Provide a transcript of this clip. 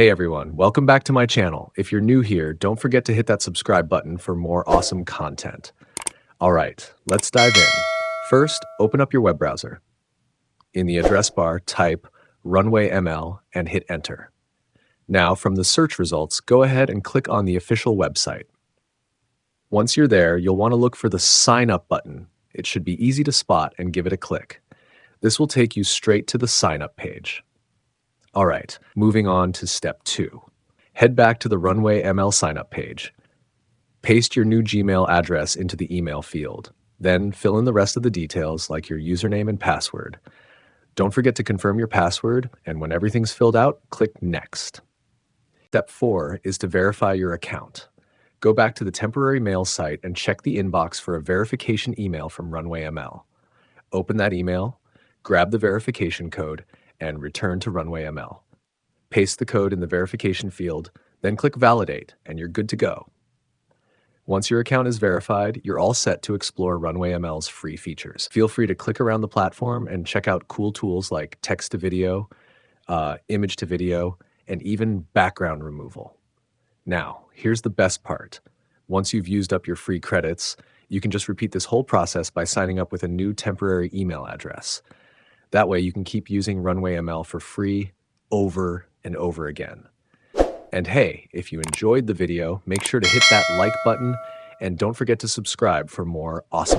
Hey everyone, welcome back to my channel. If you're new here, don't forget to hit that subscribe button for more awesome content. All right, let's dive in. First, open up your web browser. In the address bar, type RunwayML and hit enter. Now, from the search results, go ahead and click on the official website. Once you're there, you'll want to look for the sign up button. It should be easy to spot and give it a click. This will take you straight to the sign up page. All right, moving on to step 2. Head back to the RunwayML signup page. Paste your new Gmail address into the email field. Then fill in the rest of the details like your username and password. Don't forget to confirm your password, and when everything's filled out, click Next. Step 4 is to verify your account. Go back to the temporary mail site and check the inbox for a verification email from RunwayML. Open that email, grab the verification code, and return to RunwayML. Paste the code in the verification field, then click Validate, and you're good to go. Once your account is verified, you're all set to explore RunwayML's free features. Feel free to click around the platform and check out cool tools like text to video, image to video, and even background removal. Now, here's the best part. Once you've used up your free credits, you can just repeat this whole process by signing up with a new temporary email address. That way you can keep using RunwayML for free over and over again. And hey, if you enjoyed the video, make sure to hit that like button and don't forget to subscribe for more awesome content.